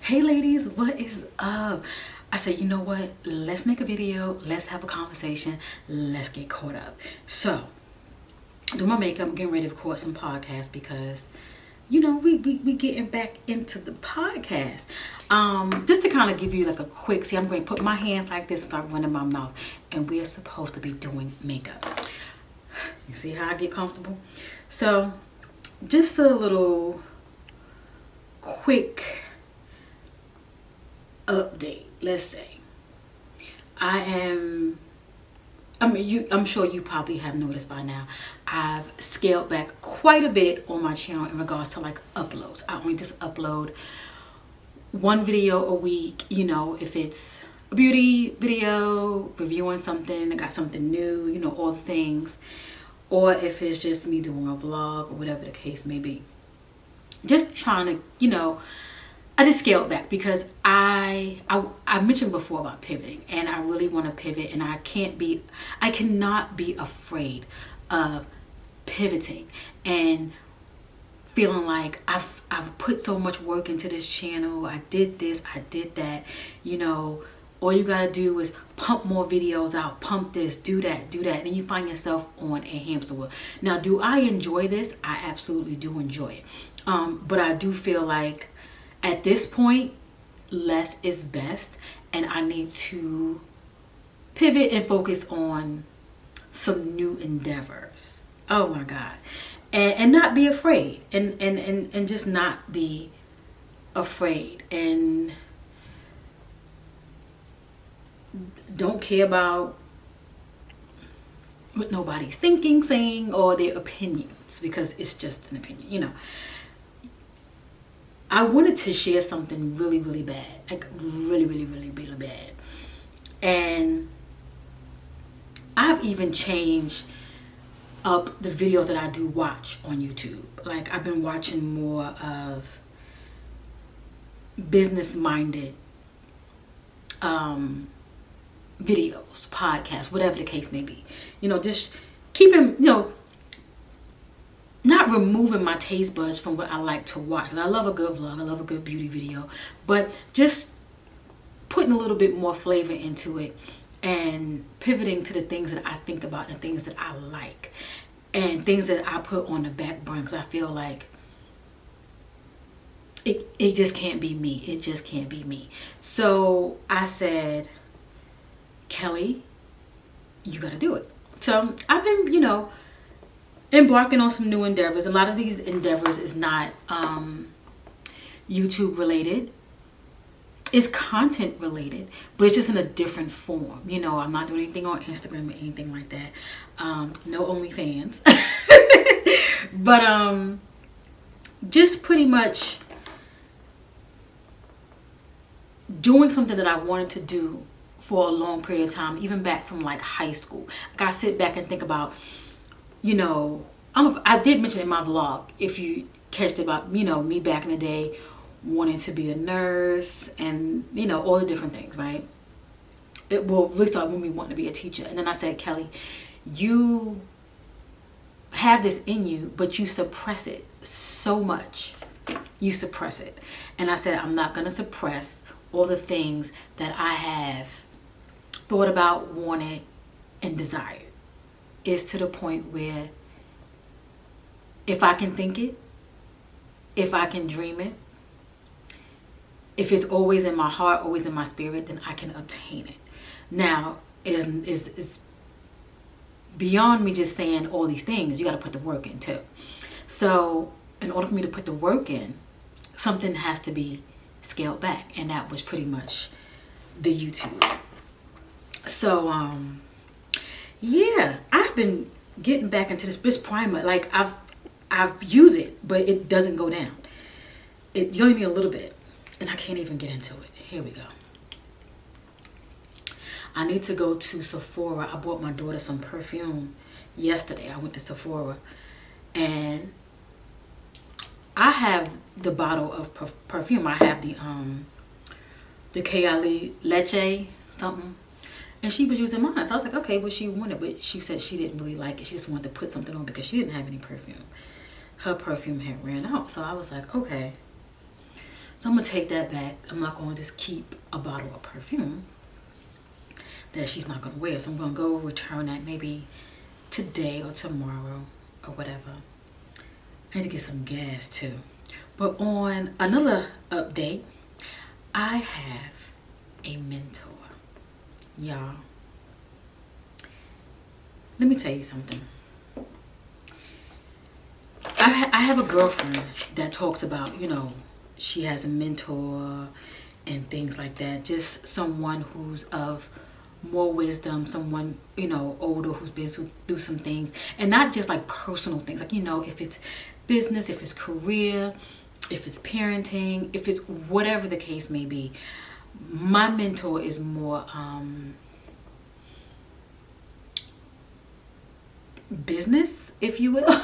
Hey ladies, what is up? I said, you know what? Let's make a video. Let's have a conversation. Let's get caught up. So, do my makeup. I'm getting ready to record some podcasts because, we getting back into the podcast. Just to kind of give you like a quick, I'm going to put my hands like this, start running my mouth, and we're supposed to be doing makeup. You see how I get comfortable? So, just a little quick update, let's say. I'm sure you probably have noticed by now, I've scaled back quite a bit on my channel in regards to like uploads. I only just upload one video a week, if it's a beauty video, reviewing something, I got something new, all the things, or if it's just me doing a vlog or whatever the case may be. Just trying to, I just scaled back because I mentioned before about pivoting, and I really want to pivot, and I cannot be afraid of pivoting and feeling like I've put so much work into this channel. I did this, I did that, all you gotta do is pump more videos out, pump this, do that, and you find yourself on a hamster wheel. Now, do I enjoy this? I absolutely do enjoy it. But I do feel like at this point, less is best, and I need to pivot and focus on some new endeavors. Oh my God. And not be afraid, and just not be afraid, and don't care about what nobody's thinking, saying, or their opinions, because it's just an opinion, I wanted to share something really, really bad, like really, really, really, really bad. And I've even changed up the videos that I do watch on YouTube. Like, I've been watching more of business-minded videos, podcasts, whatever the case may be. Just keeping, not removing my taste buds from what I like to watch. I love a good vlog, I love a good beauty video, but just putting a little bit more flavor into it and pivoting to the things that I think about and things that I like and things that I put on the back burner, because I feel like it just can't be me. It just can't be me. So I said, Kelly, you gotta do it. So I've been, embarking on some new endeavors. A lot of these endeavors is not YouTube related. It's content related, but it's just in a different form. I'm not doing anything on Instagram or anything like that. No OnlyFans. But just pretty much doing something that I wanted to do for a long period of time, even back from like high school. Like, I sit back and think about, I did mention in my vlog, if you catched about, me back in the day, wanting to be a nurse and, all the different things, right? It will really start when we want to be a teacher. And then I said, Kelly, you have this in you, but you suppress it so much. You suppress it. And I said, I'm not going to suppress all the things that I have thought about, wanted, and desired. It's to the point where if I can think it, if I can dream it, if it's always in my heart, always in my spirit, then I can obtain it. Now, it's beyond me just saying all these things. You got to put the work in too. So in order for me to put the work in, something has to be scaled back, and that was pretty much the YouTube. So yeah, I've been getting back into this primer. Like, I've used it, but it doesn't go down. You only need a little bit, and I can't even get into it. Here we go. I need to go to Sephora. I bought my daughter some perfume yesterday. I went to Sephora, and I have the bottle of perfume. I have the iamKeliB Leche something, and she was using mine. So I was like, okay, well, she wanted, but she said she didn't really like it. She just wanted to put something on because she didn't have any perfume. Her perfume had ran out. So I was like, okay. So I'm going to take that back. I'm not going to just keep a bottle of perfume that she's not going to wear. So I'm going to go return that maybe today or tomorrow or whatever. I need to get some gas too. But on another update, I have a mentor. Y'all, let me tell you something. I have a girlfriend that talks about, you know, she has a mentor and things like that. Just someone who's of more wisdom, someone, you know, older, who's been through some things, and not just like personal things, like, you know, if it's business, if it's career, if it's parenting, if it's whatever the case may be. My mentor is more business, if you will.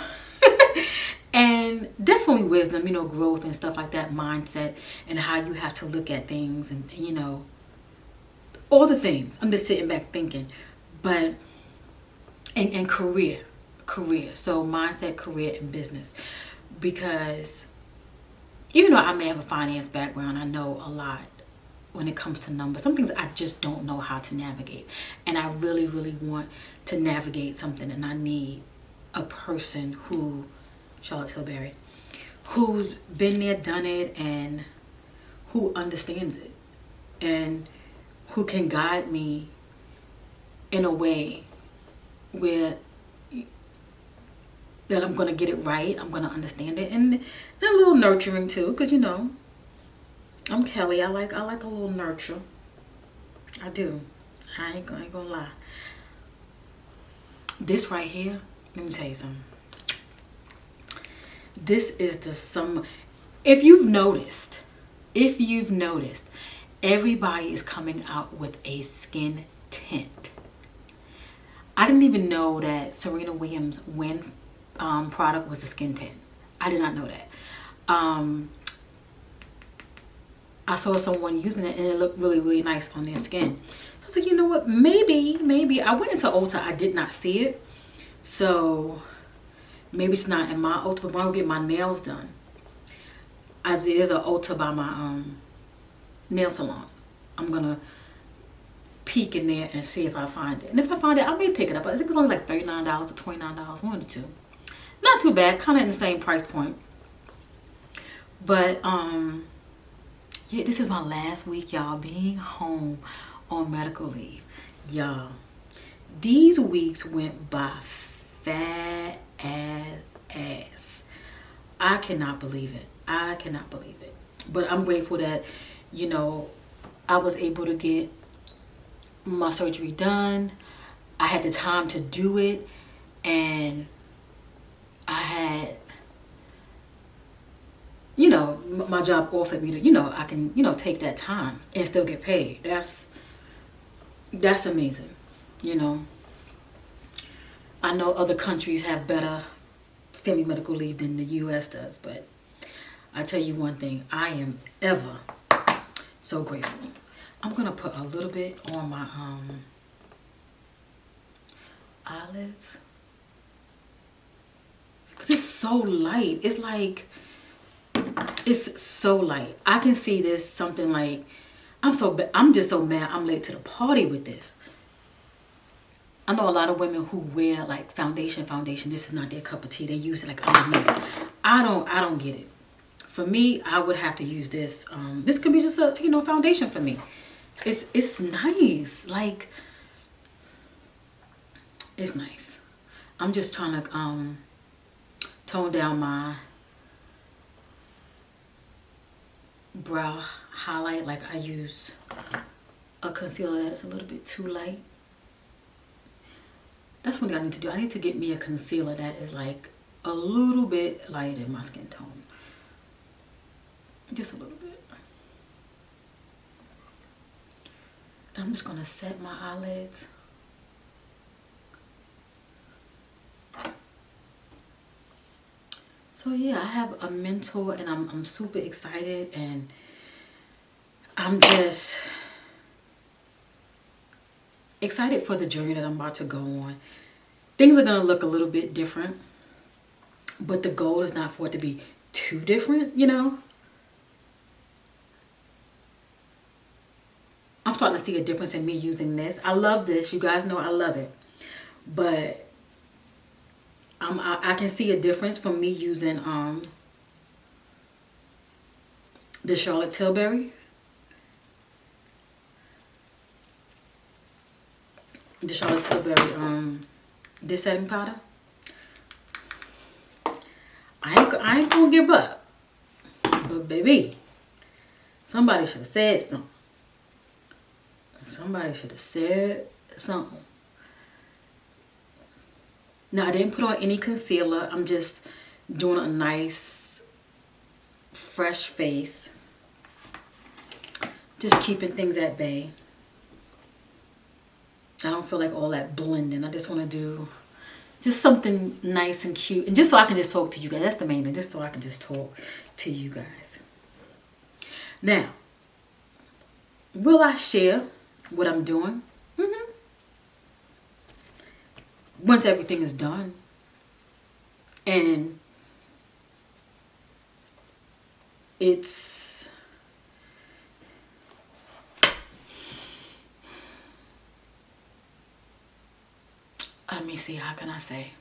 And definitely wisdom, you know, growth and stuff like that, mindset, and how you have to look at things, and you know, all the things. I'm just sitting back thinking. But and career. So mindset, career, and business. Because even though I may have a finance background, I know a lot when it comes to numbers. Some things I just don't know how to navigate. And I really, really want to navigate something, and I need a person who, Charlotte Tilbury, who's been there, done it, and who understands it, and who can guide me in a way where that I'm going to get it right, I'm going to understand it, and a little nurturing too, because, you know, I'm Kelly. I like a little nurture. I do. I ain't gonna lie. This right here, let me tell you something. This is the summer. If you've noticed, everybody is coming out with a skin tint. I didn't even know that Serena Williams' Win product was a skin tint. I did not know that. I saw someone using it and it looked really, really nice on their skin. So I was like, you know what? Maybe. I went into Ulta. I did not see it. So maybe it's not in my Ulta, but when I get my nails done, there's an Ulta by my nail salon. I'm going to peek in there and see if I find it. And if I find it, I may pick it up. I think it's only like $39 or $29, one of the two. Not too bad, kind of in the same price point. But yeah, this is my last week, y'all, being home on medical leave. Y'all, these weeks went by fat ass. I cannot believe it. But I'm grateful that, you know, I was able to get my surgery done. I had the time to do it, and I had, you know, my job offered me to, you know, I can, you know, take that time and still get paid. That's amazing, you know. I know other countries have better family medical leave than the U.S. does, but I tell you one thing, I am ever so grateful. I'm gonna put a little bit on my eyelids, because it's so light. It's like, it's so light. I can see this something like, I'm just so mad I'm late to the party with this. I know a lot of women who wear like foundation. This is not their cup of tea. They use it like underneath. I don't get it. For me, I would have to use this. This could be just a, you know, foundation for me. It's nice. Like, it's nice. I'm just trying to tone down my brow highlight. Like, I use a concealer that's a little bit too light. That's one thing I need to do. I need to get me a concealer that is like a little bit lighter in my skin tone. Just a little bit. I'm just gonna set my eyelids. So yeah, I have a mentor, and I'm super excited, and I'm just excited for the journey that I'm about to go on. Things are gonna look a little bit different, but the goal is not for it to be too different, you know. starting to see a difference in me using this. I love this. You guys know I love it. But I can see a difference from me using the Charlotte Tilbury. The Charlotte Tilbury dish setting powder. I ain't gonna give up. But baby, somebody should have said something. Somebody should have said something. Now, I didn't put on any concealer. I'm just doing a nice, fresh face. Just keeping things at bay. I don't feel like all that blending. I just want to do just something nice and cute. And just so I can just talk to you guys. That's the main thing. Just so I can just talk to you guys. Now, will I share what I'm doing? Once everything is done. And it's... let me see, how can I say?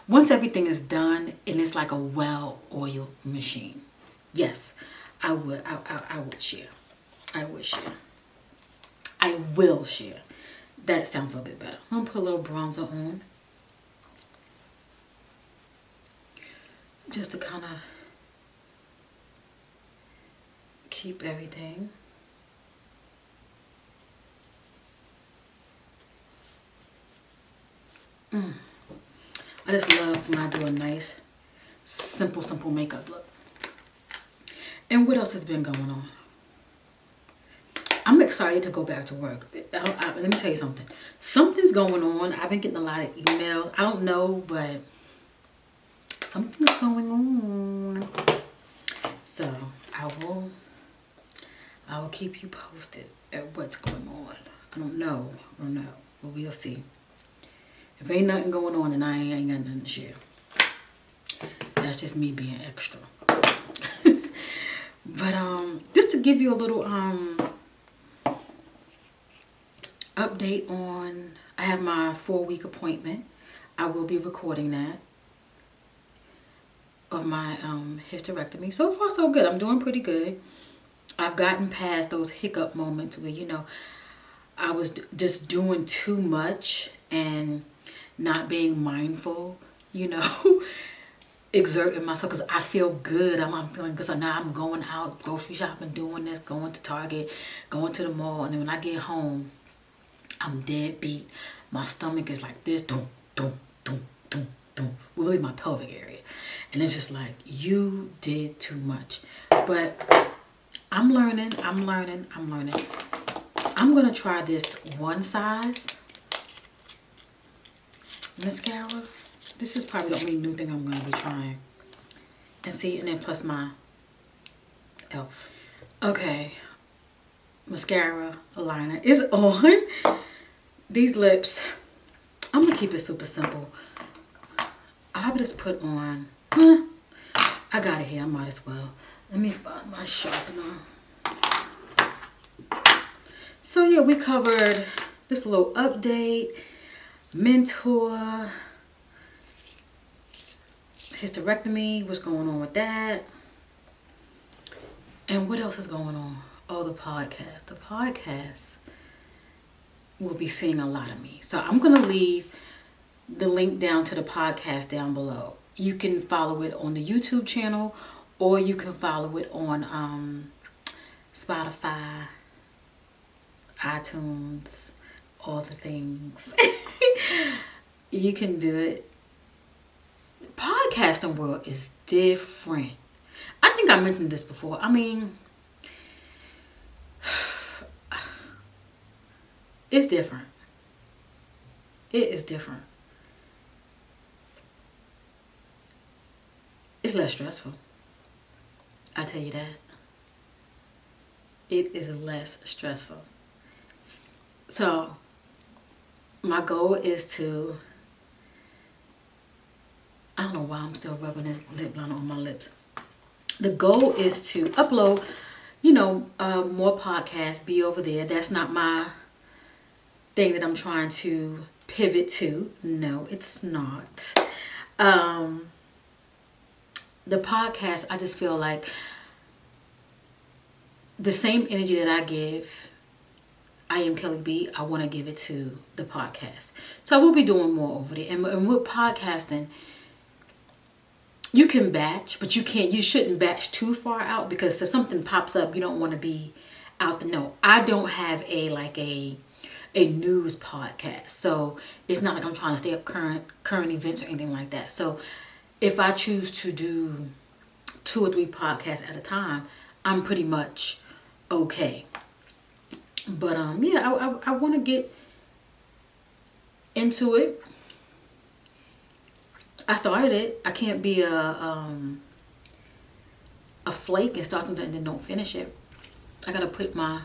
Once everything is done and it's like a well-oiled machine. Yes, I would share. I would share. I will share. That sounds a little bit better. I'm going to put a little bronzer on. Just to kind of keep everything. I just love when I do a nice, simple makeup look. And what else has been going on? I'm excited to go back to work. Let me tell you something. Something's going on. I've been getting a lot of emails. I don't know, but something's going on. So I will keep you posted at what's going on. I don't know. But we'll see. If ain't nothing going on, then I ain't got nothing to share. That's just me being extra. But just to give you a little update on, I have my 4-week appointment. I will be recording that of my hysterectomy. So far so good. I'm doing pretty good. I've gotten past those hiccup moments where, you know, I was just doing too much and not being mindful, you know, exerting myself because I feel good. I'm feeling good. So now I'm going out, grocery shopping, doing this, going to Target, going to the mall. And then when I get home, I'm dead beat. My stomach is like this, doom, doom, doom, doom, doom. Really my pelvic area. And it's just like, you did too much. But I'm learning. I'm going to try this one size mascara. This is probably the only new thing I'm going to be trying. And see, and then plus my e.l.f. Okay. Mascara, liner is on. These lips, I'm going to keep it super simple. I'll just put on, I got it here, I might as well. Let me find my sharpener. So yeah, we covered this little update, mentor, hysterectomy, what's going on with that. And what else is going on? Oh, the podcast. The podcast will be seeing a lot of me. So I'm going to leave the link down to the podcast down below. You can follow it on the YouTube channel, or you can follow it on Spotify, iTunes, all the things. You can do it. The podcasting world is different. I think I mentioned this before. I mean, it's different. It is different. It's less stressful. I tell you that. It is less stressful. So, my goal is to, I don't know why I'm still rubbing this lip liner on my lips. The goal is to upload more podcasts, be over there. That's not my thing that I'm trying to pivot to. No, it's not. The podcast, I just feel like the same energy that I give iamKeliB, I want to give it to the podcast. So I will be doing more over there. And with podcasting, you can batch, but you shouldn't batch too far out, because if something pops up, you don't want to be out the know. I don't have a news podcast, so it's not like I'm trying to stay up current events or anything like that. So if I choose to do 2 or 3 podcasts at a time, I'm pretty much okay. But I want to get into it. I started it. I can't be a flake and start something and then don't finish it. I gotta put my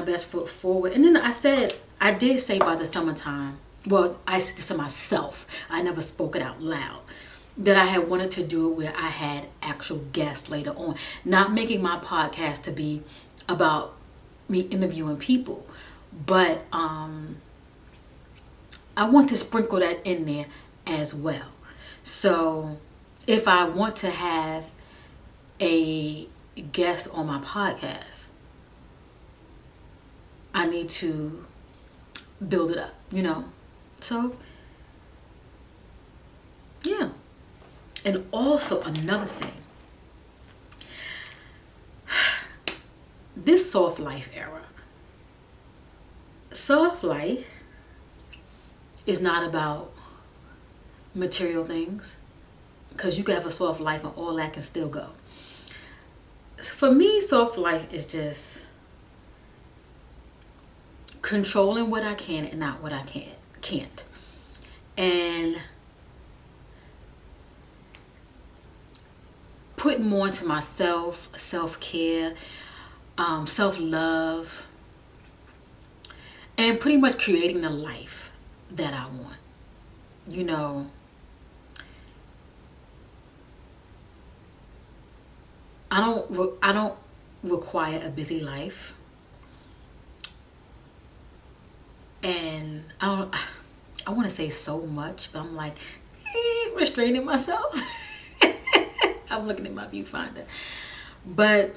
best foot forward. And then I did say by the summertime. Well, I said this to myself. I never spoke it out loud. That I had wanted to do it where I had actual guests later on. Not making my podcast to be about me interviewing people, but I want to sprinkle that in there as well. So if I want to have a guest on my podcast, I need to build it up, So yeah. And also another thing, this soft life era. Soft life is not about material things, because you can have a soft life and all that can still go. For me, soft life is just controlling what I can and not what I can't. And putting more into myself, self-care, self-love, and pretty much creating the life that I want. I don't require a busy life, and I want to say so much, but I'm like restraining myself. I'm looking at my viewfinder, but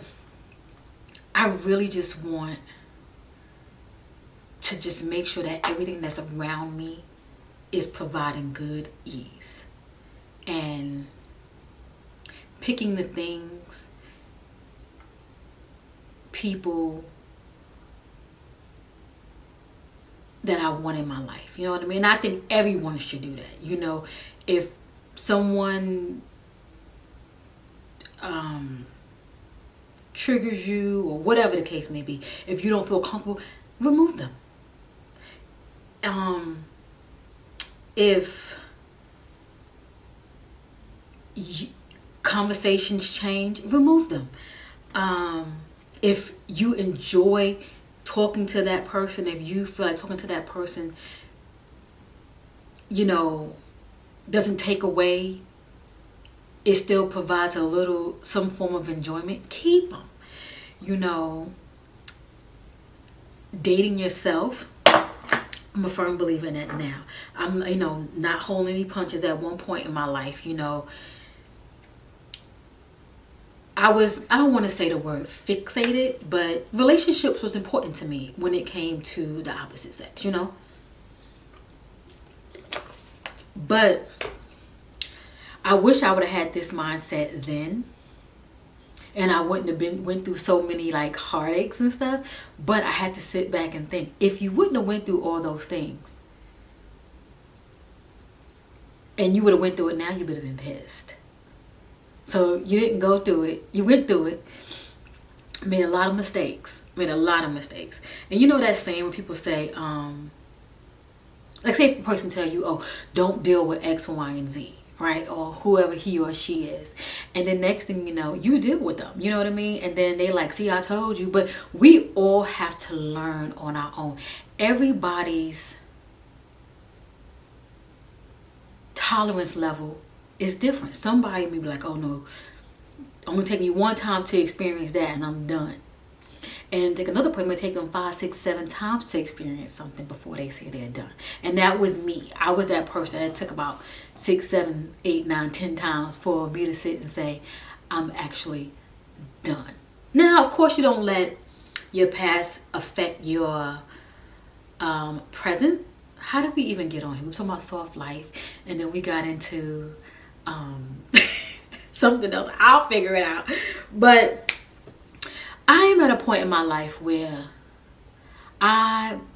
I really just want to just make sure that everything that's around me is providing good ease, and picking the things, people that I want in my life. You know what I mean? I think everyone should do that. If someone triggers you, or whatever the case may be, if you don't feel comfortable, remove them. If conversations change, remove them. If you enjoy talking to that person, if you feel like talking to that person, doesn't take away, it still provides some form of enjoyment, keep them. Dating yourself, I'm a firm believer in that now. I'm, not holding any punches. At one point in my life, I don't want to say the word fixated, but relationships was important to me when it came to the opposite sex, But I wish I would have had this mindset then, and I wouldn't have went through so many heartaches and stuff. But I had to sit back and think, if you wouldn't have went through all those things and you would have went through it now, you would have been pissed. So you didn't go through it. You went through it. Made a lot of mistakes. And that saying when people say, say if a person tell you, oh, don't deal with X, Y, and Z, right? Or whoever he or she is. And then next thing you know, you deal with them. You know what I mean? And then they see, I told you. But we all have to learn on our own. Everybody's tolerance level is different. Somebody may be like, oh no, only take me one time to experience that and I'm done. And take another appointment, take them 5, 6, 7 times to experience something before they say they're done. And that was me. I was that person. It took about 6, 7, 8, 9, 10 times for me to sit and say, I'm actually done. Now, of course, you don't let your past affect your present. How did we even get on here? We were talking about soft life, and then we got into something else. I'll figure it out. But I am at a point in my life where I'm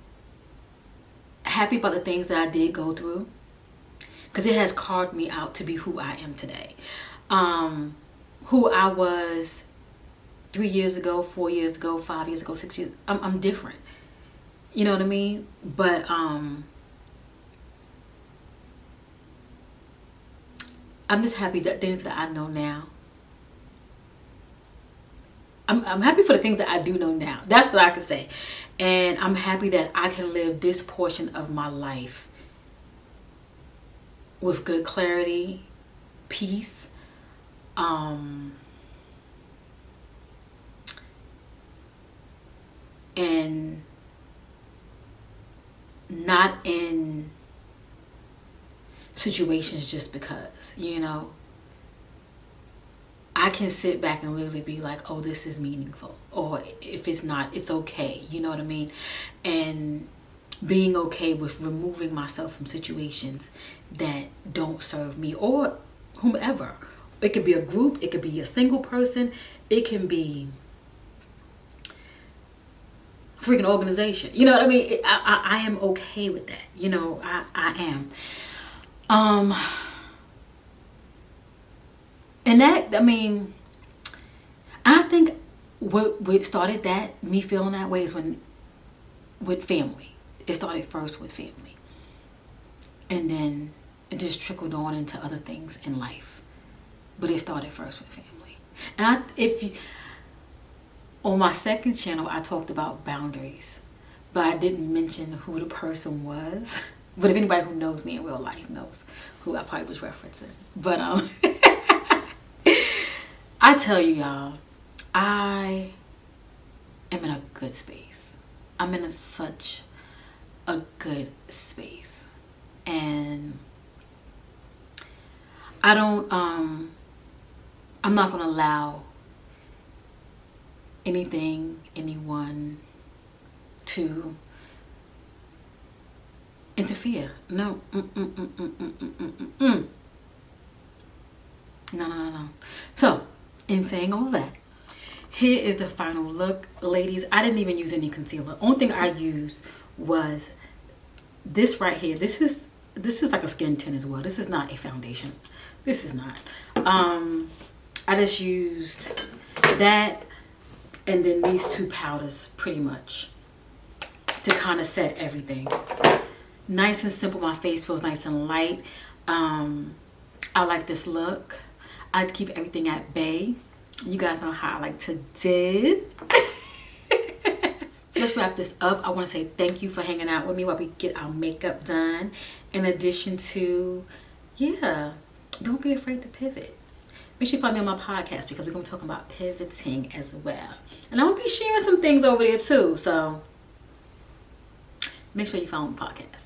happy about the things that I did go through, because it has carved me out to be who I am today. Who I was 3 years ago, 4 years ago, 5 years ago, 6 years. I'm different. You know what I mean? But I'm just happy that things that I know now. I'm happy for the things that I do know now. That's what I can say. And I'm happy that I can live this portion of my life with good clarity, peace, and not in situations just because, you know. I can sit back and literally be like, oh, this is meaningful. Or if it's not, it's okay. You know what I mean? And being okay with removing myself from situations that don't serve me or whomever. It could be a group. It could be a single person. It can be a freaking organization. You know what I mean? I am okay with that. You know, I am. And that, I mean, I think what started that, me feeling that way, is with family. It started first with family. And then it just trickled on into other things in life. But it started first with family. And on my second channel, I talked about boundaries. But I didn't mention who the person was. But if anybody who knows me in real life knows who I probably was referencing. But, I tell you, y'all, I am in a good space. I'm in such a good space. And I'm not going to allow anyone to interfere. No. No. So, in saying all that, here is the final look. Ladies, I didn't even use any concealer. Only thing I used was this right here. This is like a skin tint as well. This is not a foundation. This is not. I just used that and then these two powders pretty much to kind of set everything. Nice and simple. My face feels nice and light. I like this look. I like to keep everything at bay. You guys know how I like to do. So let's wrap this up. I want to say thank you for hanging out with me while we get our makeup done. In addition to, yeah, don't be afraid to pivot. Make sure you follow me on my podcast because we're going to be talking about pivoting as well. And I'm going to be sharing some things over there too. So make sure you follow my podcast.